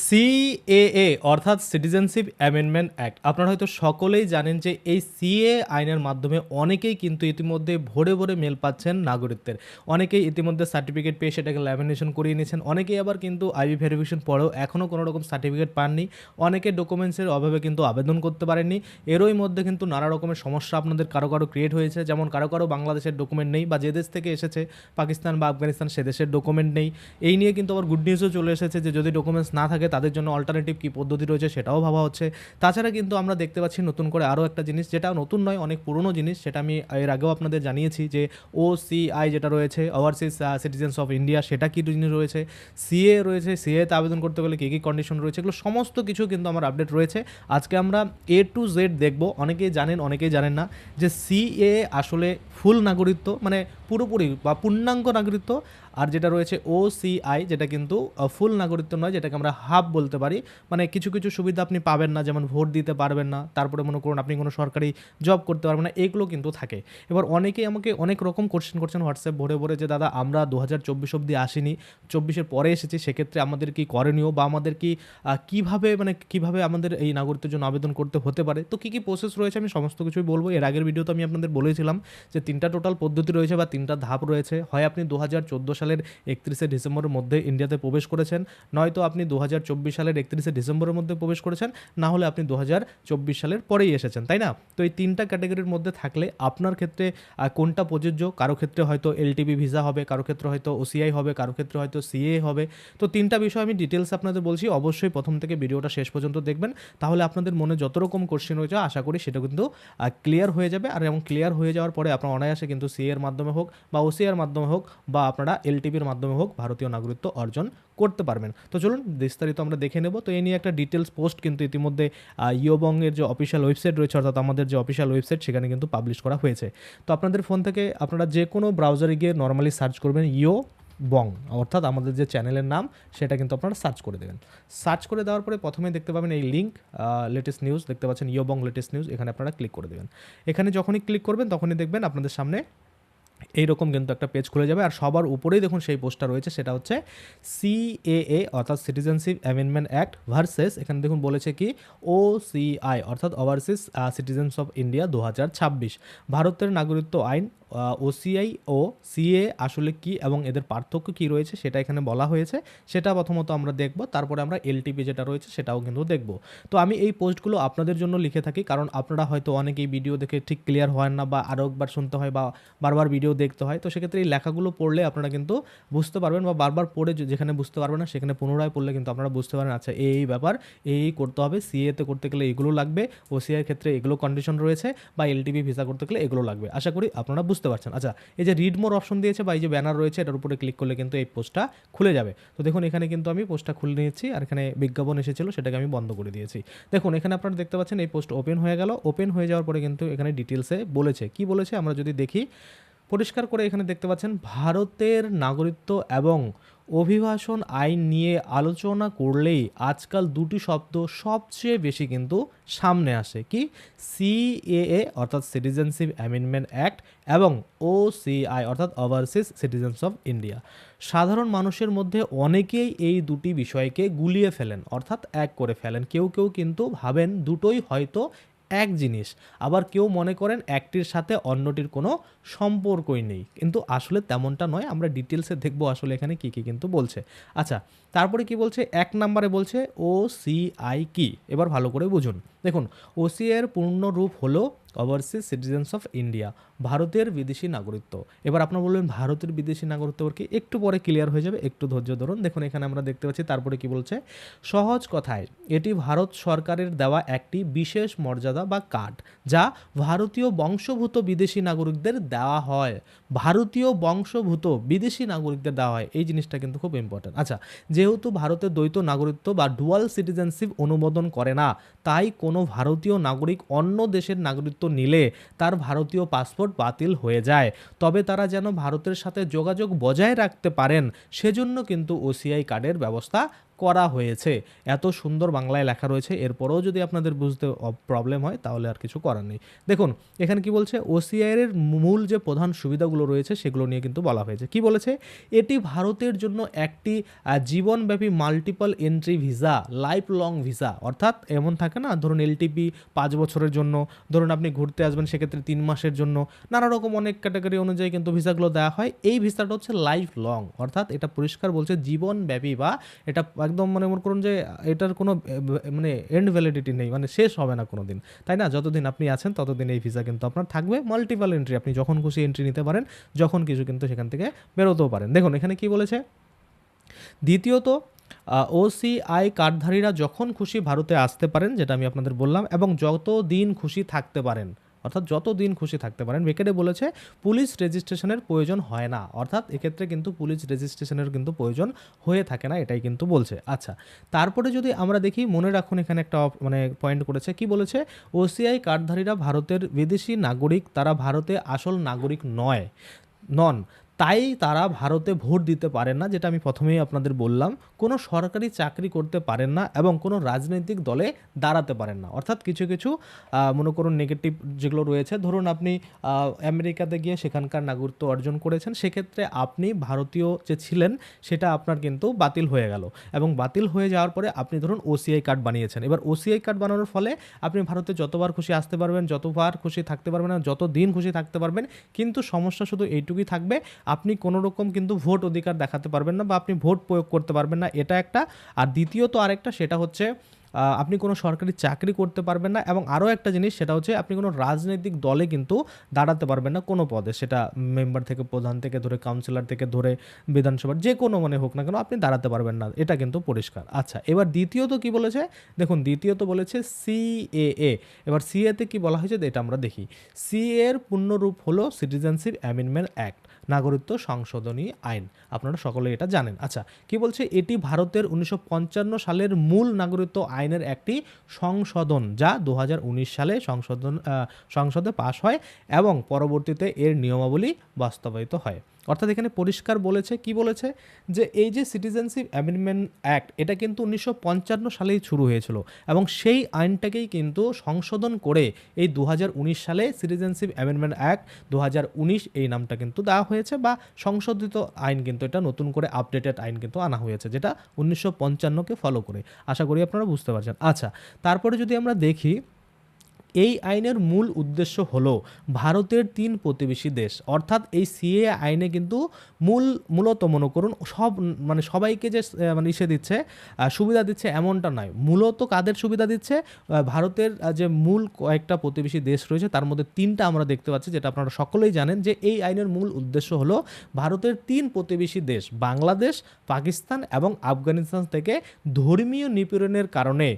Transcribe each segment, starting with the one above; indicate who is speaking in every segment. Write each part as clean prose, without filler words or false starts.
Speaker 1: CAA অর্থাৎ citizenship amendment act, আপনারা হয়তো সকলেই জানেন যে এই সিএ আইনের মাধ্যমে অনেকেই কিন্তু ইতিমধ্যে ভরে ভরে মেল পাচ্ছেন নাগরিকত্বের। অনেকেই ইতিমধ্যে সার্টিফিকেট পেয়ে সেটাকে ল্যামিনেশন করিয়ে নিয়েছেন, অনেকেই আবার কিন্তু আইবি ভেরিফিকেশন পরেও এখনও কোনো রকম সার্টিফিকেট পাননি, অনেকে ডকুমেন্টসের অভাবে কিন্তু আবেদন করতে পারেননি। এরই মধ্যে কিন্তু নানা রকমের সমস্যা আপনাদের কারো কারো ক্রিয়েট হয়েছে, যেমন কারো কারো বাংলাদেশের ডকুমেন্ট নেই বা যে দেশ থেকে এসেছে পাকিস্তান বা আফগানিস্তান সে দেশের ডকুমেন্ট নেই। এই নিয়ে কিন্তু আবার গুড নিউজও চলে এসেছে যে যদি ডকুমেন্টস না থাকে তাদের জন্য অল্টারনেটিভ কী পদ্ধতি রয়েছে সেটাও ভাবা হচ্ছে। তাছাড়া কিন্তু আমরা দেখতে পাচ্ছি নতুন করে আরও একটা জিনিস, যেটা নতুন নয়, অনেক পুরনো জিনিস, সেটা আমি এর আগেও আপনাদের জানিয়েছি যে ওসিআই যেটা রয়েছে, ওভারসিজ সিটিজেন্স অফ ইন্ডিয়া, সেটা কী জিনিস রয়েছে, সিএ রয়েছে, সিএতে আবেদন করতে গেলে কী কী কন্ডিশন রয়েছে, এগুলো সমস্ত কিছু কিন্তু আমার আপডেট রয়েছে। আজকে আমরা এ টু জেড দেখব। অনেকেই জানেন অনেকেই জানেন না যে সিএ আসলে ফুল নাগরিকত্ব, মানে পুরোপুরি বা পূর্ণাঙ্গ নাগরিকত্ব, আর যেটা রয়েছে ওসিআই যেটা কিন্তু ফুল নাগরিকত্ব নয়, যেটাকে আমরা হাফ বলতে পারি। মানে কিছু কিছু সুবিধা আপনি পাবেন না, যেমন ভোট দিতে পারবেন না, তারপরে মনে করুন আপনি কোনো সরকারি জব করতে পারবেন না, এইগুলো কিন্তু থাকে। এবার অনেকেই আমাকে অনেক রকম কোশ্চেন করছেন হোয়াটসঅ্যাপ ভরে ভরে যে দাদা আমরা 2024 অবধি আসিনি, 24-এর পরে এসেছি, সেক্ষেত্রে আমাদের কি করণীয় বা আমাদের কি কীভাবে আমাদের এই নাগরিকত্বের জন্য আবেদন করতে হতে পারে, তো কী কী প্রসেস রয়েছে আমি সমস্ত কিছুই বলবো। এর আগের ভিডিওতে আমি আপনাদের বলেছিলাম যে 3টা টোটাল পদ্ধতি রয়েছে বা 3টা ধাপ রয়েছে। হয় আপনি 2014 সালের 31শে ডিসেম্বরের মধ্যে ইন্ডিয়াতে প্রবেশ করেছেন, নয়তো আপনি 2024 সালের 31শে ডিসেম্বরের মধ্যে প্রবেশ করেছেন, না হলে আপনি 2024 সালের পরেই এসেছেন, তাই না? তো এই 3টা ক্যাটাগরির মধ্যে থাকলে আপনার ক্ষেত্রে কোনটা প্রযোজ্য, কারো ক্ষেত্রে হয়তো এলটিবি ভিসা হবে, কারো ক্ষেত্রে হয়তো ওসিআই হবে, কারো ক্ষেত্রে হয়তো সিএ হবে। তো 3টা বিষয় আমি ডিটেলস আপনাদের বলছি, অবশ্যই প্রথম থেকে ভিডিওটা শেষ পর্যন্ত দেখবেন, তাহলে আপনাদের মনে যত রকম কোশ্চেন রয়েছে আশা করি সেটা কিন্তু ক্লিয়ার হয়ে যাবে। আর এবং ক্লিয়ার হয়ে যাওয়ার পরে আপনার অনায়াসে কিন্তু সিএ এর মাধ্যমে হোক বা ওসিআর মাধ্যমে হোক বা আপনারা এলটিবির মাধ্যমে হোক ভারতীয় নাগরিকত্ব অর্জন করতে পারবেন। তো চলুন বিস্তারিত আমরা দেখে নেব। তো এই নিয়ে একটা ডিটেলস পোস্ট কিন্তু ইতিমধ্যে ইয়োবংয়ের যে অফিসিয়াল ওয়েবসাইট রয়েছে, অর্থাৎ আমাদের যে অফিসিয়াল ওয়েবসাইট, সেখানে কিন্তু পাবলিশ করা হয়েছে। তো আপনাদের ফোন থেকে আপনারা যে কোনো ব্রাউজারে গিয়ে নর্মালি সার্চ করবেন ইয়োবং, অর্থাৎ আমাদের যে চ্যানেলের নাম সেটা কিন্তু আপনারা সার্চ করে দেবেন। সার্চ করে দেওয়ার পরে প্রথমে দেখতে পাবেন এই লিঙ্ক, লেটেস্ট নিউজ দেখতে পাচ্ছেন, ইয়োবং লেটেস্ট নিউজ, এখানে আপনারা ক্লিক করে দেবেন। এখানে যখনই ক্লিক করবেন তখনই দেখবেন আপনাদের সামনে এইরকম কিন্তু একটা পেজ খুলে যাবে, আর সবার উপরেই দেখুন সেই পোস্টটা রয়েছে, সেটা হচ্ছে সিএএ অর্থাৎ সিটিজেনশিপ অ্যামেন্ডমেন্ট অ্যাক্ট ভার্সেস, এখানে দেখুন বলেছে কি ওসিআই অর্থাৎ ওভারসিজ সিটিজেন্স অফ ইন্ডিয়া 2026, ভারতের নাগরিকত্ব আইন। ওসিআই ও সিএ আসলে কি এবং এদের পার্থক্য কি রয়েছে সেটা এখানে বলা হয়েছে, সেটা প্রথমত আমরা দেখব, তারপরে আমরা এলটিপি যেটা রয়েছে সেটাও কিন্তু দেখব। তো আমি এই পোস্টগুলো আপনাদের জন্য লিখে থাকি, কারণ আপনারা হয়তো অনেকেই ভিডিও দেখে ঠিক ক্লিয়ার হয় না বা আরও একবার শুনতে হয় বা বারবার ভিডিও দেখতে হয়, তো সেক্ষেত্রে এই লেখাগুলো পড়লে আপনারা কিন্তু বুঝতে পারবেন, বা বারবার পড়ে যেখানে বুঝতে পারবেন না সেখানে পুনরায় পড়লে কিন্তু আপনারা বুঝতে পারেন আচ্ছা এই ব্যাপার, এই করতে হবে, সিএতে করতে গেলে এগুলো লাগবে, ওসিআই ক্ষেত্রে এগুলো কন্ডিশন রয়েছে, বা এলটিপি ভিসা করতে গেলে এগুলো লাগবে। আশা করি আপনারা বুঝতে পারছেন। আচ্ছা, এই যে রিড মোর অপশন দিয়েছে বা এই যে ব্যানার রয়েছে এটার উপরে ক্লিক করলে কিন্তু এই পোস্টটা খুলে যাবে। তো দেখুন এখানে কিন্তু আমি পোস্টটা খুলে নিয়েছি, আর এখানে বিজ্ঞাপন এসেছিল সেটাকে আমি বন্ধ করে দিয়েছি। দেখুন এখানে আপনারা দেখতে পাচ্ছেন এই পোস্ট ওপেন হয়ে গেল। ওপেন হয়ে যাওয়ার পরে কিন্তু এখানে ডিটেলসে বলেছে, কি বলেছে আমরা যদি দেখি পরিষ্কার করে, এখানে দেখতে পাচ্ছেন ভারতের নাগরিকত্ব এবং অভিবাসন আইন নিয়ে আলোচনা করলেই আজকাল দুটি শব্দ সবচেয়ে বেশি কিন্তু সামনে আসে, কি সিএএ অর্থাৎ সিটিজেনশিপ অ্যামেন্ডমেন্ট অ্যাক্ট এবং ওসিআই অর্থাৎ ওভারসিজ সিটিজেন্স অফ ইন্ডিয়া। সাধারণ মানুষের মধ্যে অনেকেই এই দুটি বিষয়কে গুলিয়ে ফেলেন, অর্থাৎ এক করে ফেলেন। কেউ কেউ কিন্তু ভাবেন দুটোই হয়তো এক জিনিস, আবার কেউ মনে করেন একটির সাথে অন্যটির কোনো সম্পর্কই নেই, কিন্তু আসলে তেমনটা নয়। আমরা ডিটেলসে দেখবো আসলে এখানে কী কী কিন্তু বলছে। আচ্ছা, তারপরে কি বলছে, 1 নম্বরে বলছে ওসিআই কি, এবার ভালো করে বুঝুন। দেখুন ওসিআই এর পূর্ণ রূপ হলো ওভারসিজ সিটিজেন্স অফ ইন্ডিয়া, ভারতের বিদেশি নাগরিকত্ব। এবার আপনারা বলবেন ভারতের বিদেশি নাগরিকত্ব কি, একটু পরে ক্লিয়ার হয়ে যাবে, একটু ধৈর্য ধরুন। দেখুন এখানে আমরা দেখতে পাচ্ছি তারপরে কি বলছে, সহজ কথায় এটি ভারত সরকারের দেওয়া একটি বিশেষ মর্যাদা বা কার্ড, যা ভারতীয় বংশোদ্ভূত বিদেশি নাগরিকদের দেওয়া হয়। ভারতীয় বংশোদ্ভূত বিদেশি নাগরিকদের দেওয়া হয়, এই জিনিসটা কিন্তু খুব ইম্পর্টেন্ট। আচ্ছা, যেহেতু ভারতের দ্বৈত নাগরিকত্ব বা ডুয়াল সিটিজেনশিপ অনুমোদন করে না, তাই কোনো ভারতীয় নাগরিক অন্য দেশের নাগরিকত্ব নিলে তার ভারতীয় পাসপোর্ট বাতিল হয়ে যায়। তবে তারা যেন ভারতের সাথে যোগাযোগ বজায় রাখতে পারেন সেজন্য কিন্তু ওসিআই কার্ডের ব্যবস্থা করা হয়েছে। এত সুন্দর বাংলায় লেখা রয়েছে, এরপরেও যদি আপনাদের বুঝতে প্রবলেম হয় তাহলে আর কিছু করার নেই। দেখুন এখানে কি বলছে, ওসিআইয়ের মূল যে প্রধান সুবিধাগুলো রয়েছে সেগুলো নিয়ে কিন্তু বলা হয়েছে। কি বলেছে, এটি ভারতের জন্য একটি জীবনব্যাপী multiple entry visa, lifelong visa. অর্থাৎ এমন থাকে না, ধরুন এলটিপি 5 বছরের জন্য, ধরুন আপনি ঘুরতে আসবেন সেক্ষেত্রে 3 মাসের জন্য, নানা রকম অনেক ক্যাটাগরি অনুযায়ী কিন্তু ভিসাগুলো দেওয়া হয়। এই ভিসাটা হচ্ছে লাইফ লং, অর্থাৎ এটা পরিষ্কার বলছে জীবনব্যাপী, বা এটা একদম মনে করুন যে এটার কোনো মানে এন্ড ভ্যালিডিটি নেই, মানে শেষ হবে না কোনো দিন, তাই না? যতদিন আপনি আছেন ততদিন এই ভিসা কিন্তু আপনার থাকবে। মাল্টিপল এন্ট্রি, আপনি যখন খুশি এন্ট্রি নিতে পারেন, যখন কিছু কিন্তু সেখান থেকে বেরোতেও পারেন। দেখুন এখানে কি বলেছে, দ্বিতীয়ত ওসিআই কার্ডধারীরা যখন খুশি ভারতে আসতে পারেন, যেটা আমি আপনাদের বললাম, এবং যত দিন খুশি থাকতে পারেন, অর্থাৎ যত দিন খুশি থাকতে পারেন। ব্রেকেটে বলেছে পুলিশ রেজিস্ট্রেশনের প্রয়োজন হয় না, অর্থাৎ এক্ষেত্রে কিন্তু পুলিশ রেজিস্ট্রেশনের কিন্তু প্রয়োজন হয়ে থাকে না, এটাই কিন্তু বলছে। আচ্ছা, তারপরে যদি আমরা দেখি, মনে রাখুন এখানে একটা মানে পয়েন্ট করেছে, কি বলেছে, ওসিআই কার্ডধারীরা ভারতের বিদেশি নাগরিক, তারা ভারতে আসল নাগরিক নন, তাই তারা ভারতে ভোট দিতে পারেন না, যেটা আমি প্রথমেই আপনাদের বললাম। কোনো সরকারি চাকরি করতে পারেন না এবং কোনো রাজনৈতিক দলে দাঁড়াতে পারেন না। অর্থাৎ কিছু কিছু মনে করুন নেগেটিভ যেগুলো রয়েছে, ধরুন আপনি আমেরিকাতে গিয়ে সেখানকার নাগরিকত্ব অর্জন করেছেন, সেক্ষেত্রে আপনি ভারতীয় যে ছিলেন সেটা আপনার কিন্তু বাতিল হয়ে গেল, এবং বাতিল হয়ে যাওয়ার পরে আপনি ধরুন ওসিআই কার্ড বানিয়েছেন। এবার ওসিআই কার্ড বানানোর ফলে আপনি ভারতে যতবার খুশি আসতে পারবেন, যতবার খুশি থাকতে পারবেন, যত দিন খুশি থাকতে পারবেন, কিন্তু সমস্যা শুধু এইটুকুই থাকবে, আপনি কোনো রকম কিন্তু ভোট অধিকার দেখাতে পারবেন না, বা আপনি ভোট প্রয়োগ করতে পারবেন না, এটা একটা। আর দ্বিতীয়ত আরেকটা, সেটা হচ্ছে আপনি কোনো সরকারি চাকরি করতে পারবেন না, এবং আরও একটা জিনিস, সেটা হচ্ছে আপনি কোনো রাজনৈতিক দলে কিন্তু দাঁড়াতে পারবেন না কোনো পদে, সেটা মেম্বার থেকে, প্রধান থেকে ধরে, কাউন্সিলর থেকে ধরে, বিধানসভার যে কোনো মানে হোক না কেন, আপনি দাঁড়াতে পারবেন না, এটা কিন্তু পরিষ্কার। আচ্ছা, এবার দ্বিতীয়ত কি বলেছে, দেখুন দ্বিতীয়ত বলেছে সিএএ। এবার সিএতে কি বলা হয়েছে এটা আমরা দেখি। সিএ এর পূর্ণরূপ হলো সিটিজেনশিপ অ্যামেন্ডমেন্ট অ্যাক্ট, নাগরিকত্ব সংশোধনী আইন। আপনারা সকলে এটা জানেন। আচ্ছা, কি বলছে, এটি ভারতের 1955 সালের মূল নাগরিকত্ব আইনের একটি সংশোধন, যা 2019 সালে সংসদে পাশ হয় এবং পরবর্তীতে এর নিয়মাবলী বাস্তবায়িত হয়। অর্থাৎ এখানে পরিষ্কার বলেছে, কি বলেছে, যে এই যে সিটিজেনশিপ অ্যামেন্ডমেন্ট অ্যাক্ট, এটা কিন্তু 1955 সালেই শুরু হয়েছিল, এবং সেই আইনটাকেই কিন্তু সংশোধন করে এই 2019 সালে সিটিজেনশিপ অ্যামেন্ডমেন্ট অ্যাক্ট 2019 এই নামটা কিন্তু দেওয়া হয়েছে, বা সংশোধিত আইন কিন্তু এটা নতুন করে আপডেটেড আইন কিন্তু আনা হয়েছে, যেটা 1955কে ফলো করে। আশা করি আপনারা বুঝতে পারছেন। আচ্ছা, তারপরে যদি আমরা দেখি, এই আইনের মূল উদ্দেশ্য হলো ভারতের 3 প্রতিবেশী দেশ, অর্থাৎ এই সিএ আইনে কিন্তু মূলত মনে করুন মানে সবাইকে যে মানে ইসে দিচ্ছে, সুবিধা দিচ্ছে এমনটা নয়। মূলত কাদের সুবিধা দিচ্ছে, ভারতের যে মূল কয়েকটা প্রতিবেশী দেশ রয়েছে তার মধ্যে 3টা আমরা দেখতে পাচ্ছি, যেটা আপনারা সকলেই জানেন, যে এই আইনের মূল উদ্দেশ্য হলো ভারতের 3 প্রতিবেশী দেশ, বাংলাদেশ, পাকিস্তান এবং আফগানিস্তান থেকে ধর্মীয় নিপীড়নের কারণে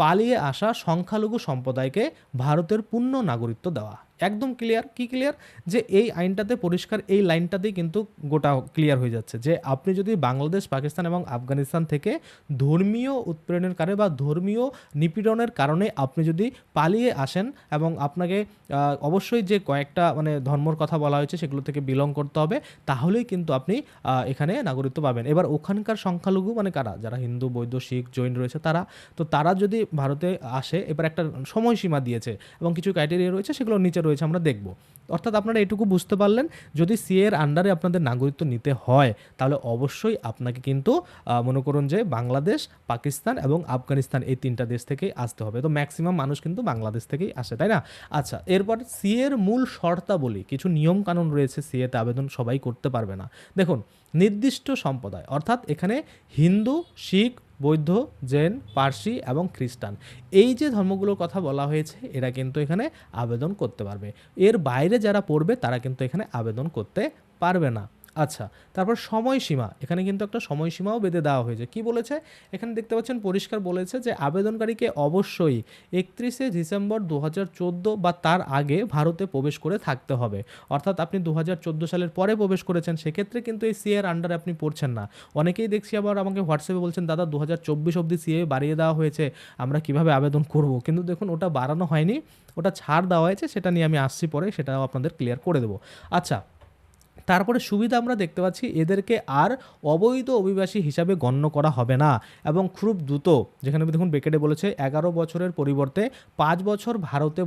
Speaker 1: পালিয়ে আসা সংখ্যালঘু সম্প্রদায়কে ভারতের পূর্ণ নাগরিকত্ব দেওয়া। একদম ক্লিয়ার। কি ক্লিয়ার, যে এই আইনটাতে পরিষ্কার, এই লাইনটাতেই কিন্তু গোটা ক্লিয়ার হয়ে যাচ্ছে, যে আপনি যদি বাংলাদেশ, পাকিস্তান এবং আফগানিস্তান থেকে ধর্মীয় উৎপীড়নের কারণে বা ধর্মীয় নিপীড়নের কারণে আপনি যদি পালিয়ে আসেন, এবং আপনাকে অবশ্যই যে কয়েকটা মানে ধর্মর কথা বলা হয়েছে সেগুলো থেকে বিলং করতে হবে, তাহলেই কিন্তু আপনি এখানে নাগরিকত্ব পাবেন। এবার ওখানকার সংখ্যালঘু মানে কারা, যারা হিন্দু, বৌদ্ধ, শিখ, জৈন রয়েছে, তারা যদি ভারতে আসে, এবার একটা সময়সীমা দিয়েছে এবং কিছু ক্রাইটেরিয়া রয়েছে, সেগুলো নিচে রয়েছে, আমরা দেখব। অর্থাৎ আপনারা এটুকু বুঝতে পারলেন, যদি সিএ এর আন্ডারে আপনাদের নাগরিকত্ব নিতে হয়, তাহলে অবশ্যই আপনাকে কিন্তু মনে করুন যে বাংলাদেশ, পাকিস্তান এবং আফগানিস্তান এই 3টা দেশ থেকেই আসতে হবে। তো ম্যাক্সিমাম মানুষ কিন্তু বাংলাদেশ থেকেই আসে, তাই না? আচ্ছা, এরপর সিএ এর মূল শর্তাবলী, কিছু নিয়ম কানুন রয়েছে, সিএতে আবেদন সবাই করতে পারবে না। দেখুন, নির্দিষ্ট সম্প্রদায়, অর্থাৎ এখানে হিন্দু, শিখ, বৌদ্ধ, জৈন, পার্সি এবং খ্রিস্টান, এই যে ধর্মগুলোর কথা বলা হয়েছে, এরা কিন্তু এখানে আবেদন করতে পারবে। এর বাইরে যারা পড়বে তারা কিন্তু এখানে আবেদন করতে পারবে না। আচ্ছা, তারপর সময়সীমা, এখানে কিন্তু একটা সময়সীমাও বেঁধে দেওয়া হয়েছে। কি বলেছে, এখানে দেখতে পাচ্ছেন পরিষ্কার বলেছে যে আবেদনকারীকে অবশ্যই 31শে ডিসেম্বর 2014 বা তার আগে ভারতে প্রবেশ করে থাকতে হবে। অর্থাৎ আপনি 2014 সালের পরে প্রবেশ করেছেন, সেক্ষেত্রে কিন্তু এই সিএর আন্ডারে আপনি পড়ছেন না। অনেকেই দেখছি আবার আমাকে হোয়াটসঅ্যাপে বলছেন, দাদা 2024 অবধি সিএ বাড়িয়ে দেওয়া হয়েছে, আমরা কিভাবে আবেদন করব? কিন্তু দেখুন, ওটা বাড়ানো হয়নি, ওটা ছাড় দেওয়া হয়েছে, সেটা নিয়ে আমি আসছি পরে, সেটাও আপনাদের ক্লিয়ার করে দেবো। আচ্ছা, তারপরে সুবিধা আমরা দেখতে পাচ্ছি এদেরকে আর অবৈধ অভিবাসী হিসাবে গণ্য করা হবে না এবং খুব দ্রুত, যেখানে দেখুন ব্রেকেটে বলেছে 11 বছরের পরিবর্তে 5 বছর ভারতে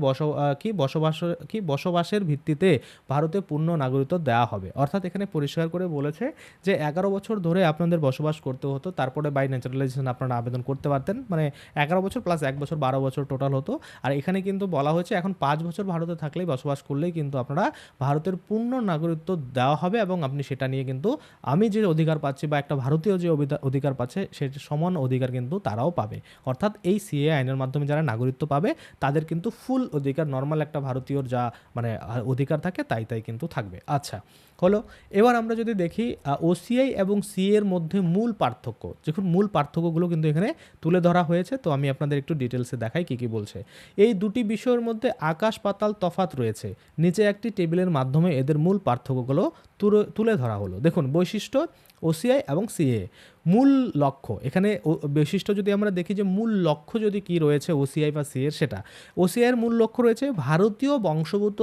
Speaker 1: বসবাসের ভিত্তিতে ভারতে পূর্ণ নাগরিকত্ব দেওয়া হবে। অর্থাৎ এখানে পরিষ্কার করে বলেছে যে 11 বছর ধরে আপনাদের বসবাস করতে হতো, তারপরে বাই ন্যাচারালাইজেশন আপনারা আবেদন করতে পারতেন, মানে 11 বছর প্লাস 1 বছর 12 বছর টোটাল হতো। আর এখানে কিন্তু বলা হয়েছে এখন 5 বছর ভারতে থাকলেই বসবাস করলেই কিন্তু আপনারা ভারতের পূর্ণ নাগরিকত্ব দেওয়া হবে এবং আপনি সেটা নিয়ে কিন্তু আমি যে অধিকার পাচ্ছি বা একটা ভারতীয় যে অধিকার পাচ্ছে সে সমান অধিকার কিন্তু তারাও পাবে। অর্থাৎ এই সিএ আইনের মাধ্যমে যারা নাগরিকত্ব পাবে তাদের কিন্তু ফুল অধিকার, নর্মাল একটা ভারতীয়র যা মানে অধিকার থাকে তাই কিন্তু থাকবে। আচ্ছা হলো, এবার আমরা যদি দেখি ওসিআই এবং সিএ এর মধ্যে মূল পার্থক্য, দেখুন মূল পার্থক্যগুলো কিন্তু এখানে তুলে ধরা হয়েছে। তো আমি আপনাদের একটু ডিটেলসে দেখাই কী কী বলছে। এই দুটি বিষয়ের মধ্যে আকাশ পাতাল তফাৎ রয়েছে, নিচে একটি টেবিলের মাধ্যমে এদের মূল পার্থক্যগুলো তুলে ধরা হলো। দেখুন বৈশিষ্ট্য ওসিআই এবং সিএ। মূল লক্ষ্য, এখানে বৈশিষ্ট্য যদি আমরা দেখি যে মূল লক্ষ্য যদি কি রয়েছে ওসিআই বা সিএর, সেটা ওসিআইয়ের মূল লক্ষ্য রয়েছে ভারতীয় বংশোদ্ভূত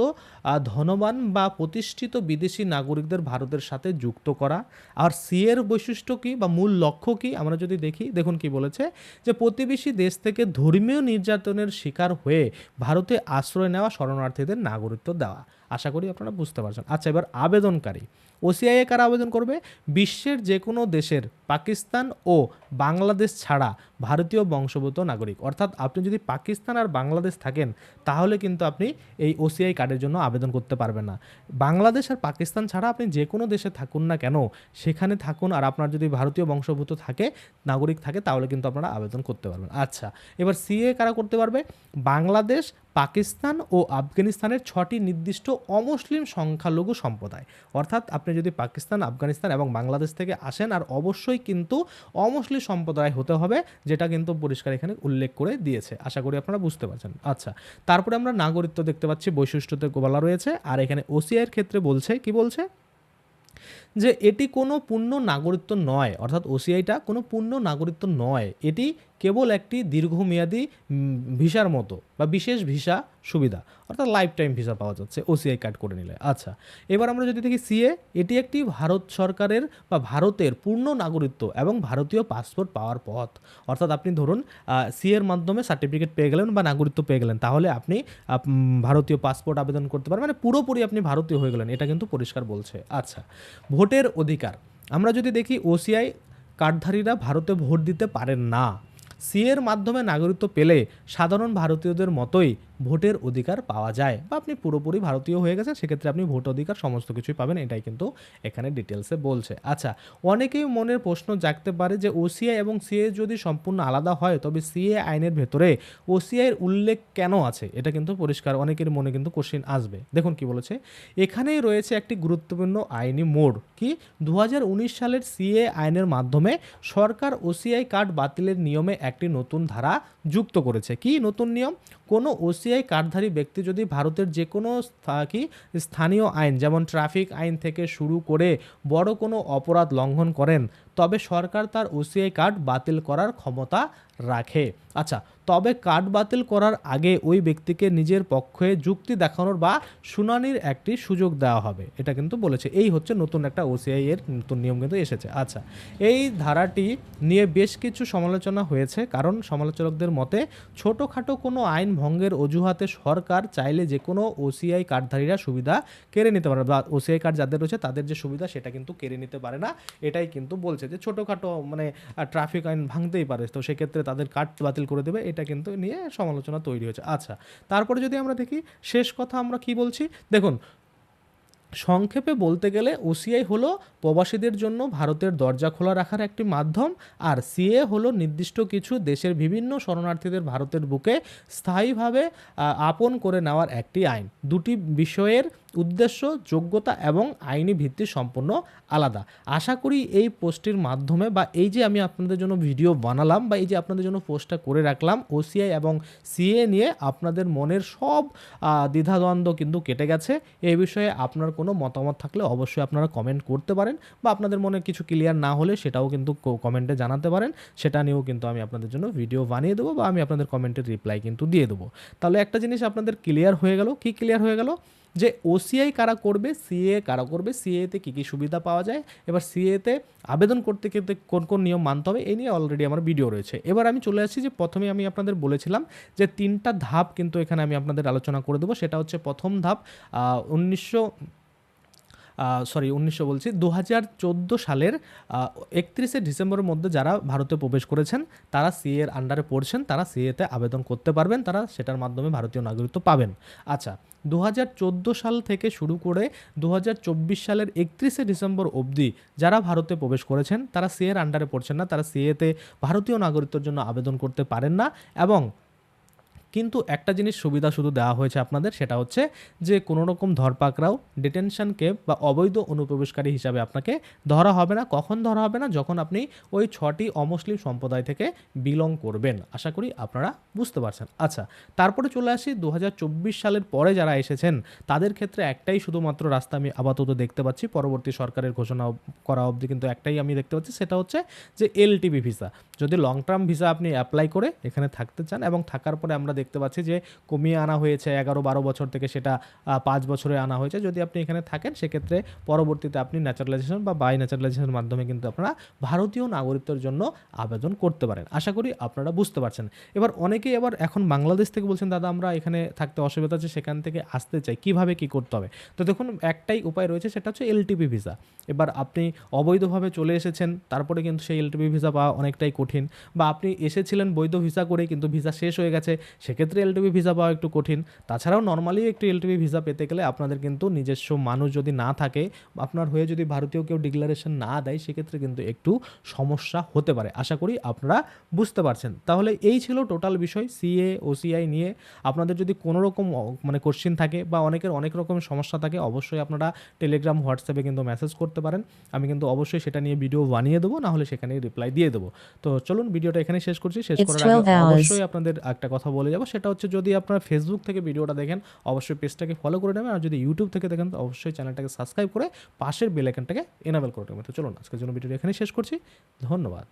Speaker 1: ধনবান বা প্রতিষ্ঠিত বিদেশি নাগরিকদের ভারতের সাথে যুক্ত করা। আর সিএর বৈশিষ্ট্য কি বা মূল লক্ষ্য কি আমরা যদি দেখি, দেখুন কি বলেছে যে প্রতিবেশী দেশ থেকে ধর্মীয় নির্যাতনের শিকার হয়ে ভারতে আশ্রয় নেওয়া শরণার্থীদের নাগরিকত্ব দেওয়া। আশা করি আপনারা বুঝতে পারছেন। আচ্ছা এবার আবেদনকারী, ওসিআইয়ে কারা আবেদন করবে? বিশ্বের যে কোনো দেশের, পাকিস্তান ও বাংলাদেশ ছাড়া ভারতীয় বংশোদ্ভূত নাগরিক। অর্থাৎ আপনি যদি পাকিস্তান আর বাংলাদেশ থাকেন তাহলে কিন্তু আপনি এই ওসিআই কার্ডের জন্য আবেদন করতে পারবেন না। বাংলাদেশ আর পাকিস্তান ছাড়া আপনি যে কোনো দেশে থাকুন না কেন সেখানে থাকুন, আর আপনার যদি ভারতীয় বংশোদ্ভূত থাকে, নাগরিক থাকে, তাহলে কিন্তু আপনারা আবেদন করতে পারবেন। আচ্ছা এবার সিএ কারা করতে পারবে? বাংলাদেশ, পাকিস্তান ও আফগানিস্তানের 6টি নির্দিষ্ট অমুসলিম সংখ্যালঘু সম্প্রদায়। অর্থাৎ আপনি যদি পাকিস্তান, আফগানিস্তান এবং বাংলাদেশ থেকে আসেন আর অবশ্যই কিন্তু অমুসলিম সম্প্রদায় হতে হবে, যেটা কিন্তু পরিষ্কার এখানে উল্লেখ করে দিয়েছে। আশা করি আপনারা বুঝতে পারছেন। আচ্ছা তারপরে আমরা নাগরিকত্ব দেখতে পাচ্ছি, বৈশিষ্ট্যতে বলা রয়েছে। আর এখানে ওসিআইয়ের ক্ষেত্রে বলছে কি বলছে যে এটি কোনো পূর্ণ নাগরিকত্ব নয়, অর্থাৎ ওসিআইটা কোনো পূর্ণ নাগরিকত্ব নয়, এটি কেবল একটি দীর্ঘমেয়াদী ভিসার মতো বা বিশেষ ভিসা সুবিধা, অর্থাৎ লাইফ টাইম ভিসা পাওয়া যাচ্ছে ওসিআই কার্ড করে নিলে। আচ্ছা এবার আমরা যদি দেখি সিএ, এটি একটি ভারত সরকারের বা ভারতের পূর্ণ নাগরিকত্ব এবং ভারতীয় পাসপোর্ট পাওয়ার পথ। অর্থাৎ আপনি ধরুন সিএর মাধ্যমে সার্টিফিকেট পেয়ে গেলেন বা নাগরিকত্ব পেয়ে গেলেন, তাহলে আপনি ভারতীয় পাসপোর্ট আবেদন করতে পারেন, মানে পুরোপুরি আপনি ভারতীয় হয়ে গেলেন, এটা কিন্তু পরিষ্কার বলছে। আচ্ছা ভোটের অধিকার আমরা যদি দেখি, ওসিআই কার্ডধারীরা ভারতে ভোট দিতে পারেন না। সিএর মাধ্যমে নাগরিকত্ব পেলে সাধারণ ভারতীয়দের মতোই ভোটের অধিকার পাওয়া যায়, বা আপনি পুরোপুরি ভারতীয় হয়ে গেছেন সেক্ষেত্রে আপনি ভোট অধিকার সমস্ত কিছুই পাবেন, এটাই কিন্তু এখানে ডিটেলসে বলছে। আচ্ছা অনেকেই মনের প্রশ্ন জাগতে পারে যে ওসিআই এবং সিএ যদি সম্পূর্ণ আলাদা হয় তবে সিএ আইনের ভেতরে ওসিআইয়ের উল্লেখ কেন আছে, এটা কিন্তু পরিষ্কার অনেকের মনে কিন্তু কোশ্চেন আসবে। দেখুন কি বলেছে, এখানেই রয়েছে একটি গুরুত্বপূর্ণ আইনি মোড়। কি 2019 সালের সিএ আইনের মাধ্যমে সরকার ওসিআই কার্ড বাতিলের নিয়মে একটি নতুন ধারা যুক্ত করেছে। কি নতুন নিয়ম? কোনো ওসিআই কার্ডধারী ব্যক্তি যদি ভারতের যে কোনো স্থানীয় আইন যেমন ট্রাফিক আইন থেকে শুরু করে বড় কোনো অপরাধ লঙ্ঘন করেন তবে সরকার তার ওসিআই কার্ড বাতিল করার ক্ষমতা রাখে। আচ্ছা তবে কার্ড বাতিল করার আগে ওই ব্যক্তিকে নিজের পক্ষে যুক্তি দেখানোর বা শুনানির একটি সুযোগ দেওয়া হবে, এটা কিন্তু বলেছে। এই হচ্ছে নতুন একটা ওসিআই এর নতুন নিয়ম কিন্তু এসেছে। আচ্ছা এই ধারাটি নিয়ে বেশ কিছু সমালোচনা হয়েছে, কারণ সমালোচকদের মতে ছোটোখাটো কোনো আইন ভঙ্গের অজুহাতে সরকার চাইলে যে কোনো ওসিআই কার্ডধারীরা সুবিধা কেড়ে নিতে পারে, বা ওসিআই কার্ড যাদের রয়েছে তাদের যে সুবিধা সেটা কিন্তু কেড়ে নিতে পারে না, এটাই কিন্তু বলছে যে ছোটোখাটো মানে ট্রাফিক আইন ভাঙতেই পারে, তো সেক্ষেত্রে তাদের কার্ড বাতিল করে দেবে, এটা কিন্তু নিয়ে সমালোচনা তৈরি হয়েছে। আচ্ছা তারপরে যদি আমরা দেখি শেষ কথা আমরা কি বলছি, দেখুন সংক্ষেপে বলতে গেলে ওসিআই হলো প্রবাসীদের জন্য ভারতের দরজা খোলা রাখার একটি মাধ্যম, আর সিএ হলো নির্দিষ্ট কিছু দেশের বিভিন্ন শরণার্থীদের ভারতের বুকে স্থায়ীভাবে আপন করে নেওয়ার একটি আইন। দুটি বিষয়ের উদ্দেশ্য, যোগ্যতা এবং আইনি ভিত্তি সম্পূর্ণ আলাদা। আশা করি এই পোস্টের মাধ্যমে বা এই যে আমি আপনাদের জন্য ভিডিও বানালাম বা এই যে আপনাদের জন্য পোস্টটা করে রাখলাম ওসিআই এবং সিএ নিয়ে আপনাদের মনের সব দ্বিধাদ্বন্দ্ব কিন্তু কেটে গেছে। এই বিষয়ে আপনার কোনো মতামত থাকলে অবশ্যই আপনারা কমেন্ট করতে পারেন, বা আপনাদের মনে কিছু ক্লিয়ার না হলে সেটাও কিন্তু কমেন্টে জানাতে পারেন, সেটা নিয়েও কিন্তু আমি আপনাদের জন্য ভিডিও বানিয়ে দেবো বা আমি আপনাদের কমেন্টের রিপ্লাই কিন্তু দিয়ে দেবো। তাহলে একটা জিনিস আপনাদের ক্লিয়ার হয়ে গেল, কি ক্লিয়ার হয়ে গেল যে ওসিআই কারা করবে, সিএ কারা করবে, সিএতে কী কী সুবিধা পাওয়া যায়, এবার সিএতে আবেদন করতে কিন্তু কোন কোন নিয়ম মানতে হবে, এই নিয়ে অলরেডি আমার ভিডিও রয়েছে। এবার আমি চলে আসছি যে প্রথমে আমি আপনাদের বলেছিলাম যে 3টা ধাপ কিন্তু এখানে আমি আপনাদের আলোচনা করে দেবো। সেটা হচ্ছে প্রথম ধাপ 1900 বলছি 2014 সালের 31শে ডিসেম্বরের মধ্যে যারা ভারতে প্রবেশ করেছেন, তারা সিএ এর আন্ডারে পড়ছেন, তারা সিএতে আবেদন করতে পারবেন, তারা সেটার মাধ্যমে ভারতীয় নাগরিকত্ব পাবেন। আচ্ছা, 2014 সাল থেকে শুরু করে 2024 সালের 31শে ডিসেম্বর অবধি যারা ভারতে প্রবেশ করেছেন, তারা সিএ এর আন্ডারে পড়ছেন না, তারা সিএতে ভারতীয় নাগরিকত্বের জন্য আবেদন করতে পারেন না। এবং কিন্তু একটা জিনিস সুবিধা শুধু দেওয়া হয়েছে আপনাদের, সেটা হচ্ছে যে কোনো রকম ধরপাকড়াও, ডিটেনশন ক্যাম্প বা অবৈধ অনুপ্রবেশকারী হিসাবে আপনাকে ধরা হবে না। কখন ধরা হবে না? যখন আপনি ওই 6টি অমুসলিম সম্প্রদায় থেকে বিলং করবেন। আশা করি আপনারা বুঝতে পারছেন। আচ্ছা, তারপরে চলে আসি 2024 সালের পরে যারা এসেছেন তাদের ক্ষেত্রে একটাই শুধুমাত্র রাস্তা আমি আপাতত দেখতে পাচ্ছি, পরবর্তী সরকারের ঘোষণা করা অবধি কিন্তু একটাই আমি দেখতে পাচ্ছি, সেটা হচ্ছে যে এলটিবি ভিসা। যদি লং টার্ম ভিসা আপনি অ্যাপ্লাই করে এখানে থাকতে চান এবং থাকার পরে আমরা দেখতে পাচ্ছি যে কমিয়ে আনা হয়েছে 11-12 বছর থেকে, সেটা 5 বছরে আনা হয়েছে। যদি আপনি এখানে থাকেন সেক্ষেত্রে পরবর্তীতে আপনি ন্যাচারালাইজেশন বা বাই ন্যাচারালাইজেশনের মাধ্যমে কিন্তু আপনারা ভারতীয় নাগরিকত্বের জন্য আবেদন করতে পারেন। আশা করি আপনারা বুঝতে পারছেন। এবার অনেকেই আবার এখন বাংলাদেশ থেকে বলছেন, দাদা আমরা এখানে থাকতে অসুবিধা আছে, সেখান থেকে আসতে চাই, কিভাবে কি করতে হবে? তো দেখুন, একটাই উপায় রয়েছে, সেটা হচ্ছে এলটিপি ভিসা। এবার আপনি অবৈধভাবে চলে এসেছেন, তারপরে কিন্তু সেই এলটিপি ভিসা পাওয়া অনেকটাই কঠিন, বা আপনি এসেছিলেন বৈধ ভিসা করে কিন্তু ভিসা শেষ হয়ে গেছে, সেক্ষেত্রে এলটিপি ভিসা পাওয়া একটু কঠিন। তাছাড়াও নর্মালি একটু এলটিপি ভিসা পেতে গেলে আপনাদের কিন্তু নিজস্ব মানুষ যদি না থাকে, আপনার হয়ে যদি ভারতীয় কেউ ডিক্লারেশন না দেয়, সেক্ষেত্রে কিন্তু একটু সমস্যা হতে পারে। আশা করি আপনারা বুঝতে পারছেন। তাহলে এই ছিল টোটাল বিষয় সিএ ওসিআই নিয়ে। আপনাদের যদি কোনো রকম মানে কোশ্চিন থাকে বা অনেকের অনেক রকমের সমস্যা থাকে, অবশ্যই আপনারা টেলিগ্রাম, হোয়াটসঅ্যাপে কিন্তু মেসেজ করতে পারেন। আমি কিন্তু অবশ্যই সেটা নিয়ে ভিডিও বানিয়ে দেবো, না হলে সেখানেই রিপ্লাই দিয়ে দেবো। তো চলুন ভিডিওটা এখানে শেষ করছি। শেষ করার আগে অবশ্যই আপনাদের একটা কথা বলে যাবো, সেটা হচ্ছে যদি আপনারা ফেসবুক থেকে ভিডিওটা দেখেন অবশ্যই পেজটাকে ফলো করে নেবেন, আর যদি ইউটিউব থেকে দেখেন তো অবশ্যই চ্যানেলটাকে সাবস্ক্রাইব করে পাশের বেল আইকনটাকে এনাবেল করে নেবেন। তো চলুন আজকের জন্য ভিডিওটা এখানে শেষ করছি। ধন্যবাদ।